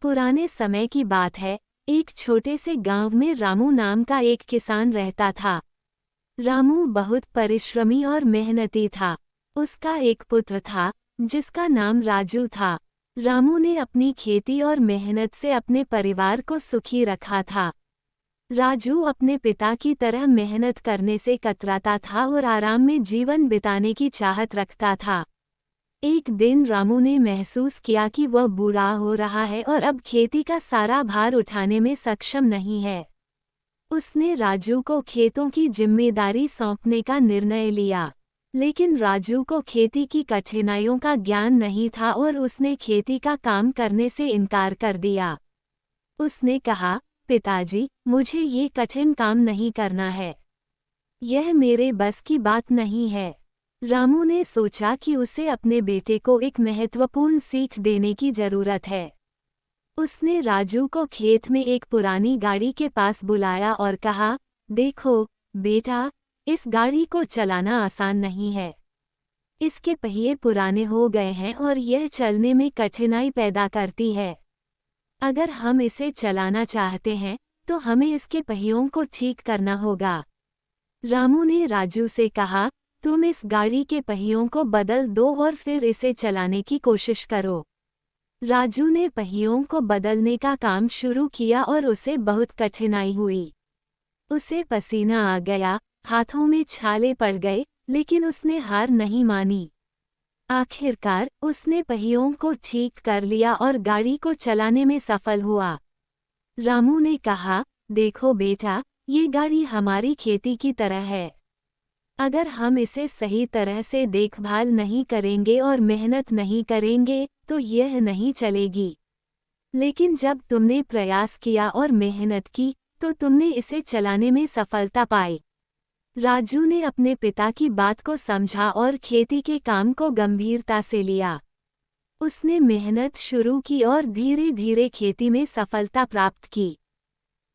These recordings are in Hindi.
पुराने समय की बात है। एक छोटे से गांव में रामू नाम का एक किसान रहता था। रामू बहुत परिश्रमी और मेहनती था। उसका एक पुत्र था जिसका नाम राजू था। रामू ने अपनी खेती और मेहनत से अपने परिवार को सुखी रखा था। राजू अपने पिता की तरह मेहनत करने से कतराता था और आराम में जीवन बिताने की चाहत रखता था। एक दिन रामू ने महसूस किया कि वह बूढ़ा हो रहा है और अब खेती का सारा भार उठाने में सक्षम नहीं है। उसने राजू को खेतों की जिम्मेदारी सौंपने का निर्णय लिया। लेकिन राजू को खेती की कठिनाइयों का ज्ञान नहीं था और उसने खेती का काम करने से इनकार कर दिया। उसने कहा, पिताजी, मुझे ये कठिन काम नहीं करना है। यह मेरे बस की बात नहीं है। रामू ने सोचा कि उसे अपने बेटे को एक महत्वपूर्ण सीख देने की जरूरत है। उसने राजू को खेत में एक पुरानी गाड़ी के पास बुलाया और कहा, देखो बेटा, इस गाड़ी को चलाना आसान नहीं है। इसके पहिए पुराने हो गए हैं और यह चलने में कठिनाई पैदा करती है। अगर हम इसे चलाना चाहते हैं तो हमें इसके पहियों को ठीक करना होगा। रामू ने राजू से कहा, तुम इस गाड़ी के पहियों को बदल दो और फिर इसे चलाने की कोशिश करो। राजू ने पहियों को बदलने का काम शुरू किया और उसे बहुत कठिनाई हुई। उसे पसीना आ गया, हाथों में छाले पड़ गए, लेकिन उसने हार नहीं मानी। आखिरकार उसने पहियों को ठीक कर लिया और गाड़ी को चलाने में सफल हुआ। रामू ने कहा, देखो बेटा, ये गाड़ी हमारी खेती की तरह है। अगर हम इसे सही तरह से देखभाल नहीं करेंगे और मेहनत नहीं करेंगे तो यह नहीं चलेगी। लेकिन जब तुमने प्रयास किया और मेहनत की तो तुमने इसे चलाने में सफलता पाई। राजू ने अपने पिता की बात को समझा और खेती के काम को गंभीरता से लिया। उसने मेहनत शुरू की और धीरे धीरे खेती में सफलता प्राप्त की।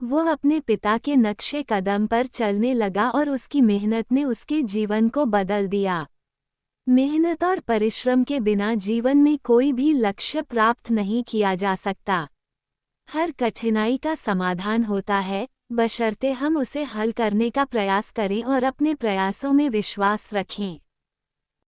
वह अपने पिता के नक्शे कदम पर चलने लगा और उसकी मेहनत ने उसके जीवन को बदल दिया। मेहनत और परिश्रम के बिना जीवन में कोई भी लक्ष्य प्राप्त नहीं किया जा सकता। हर कठिनाई का समाधान होता है, बशर्ते हम उसे हल करने का प्रयास करें और अपने प्रयासों में विश्वास रखें।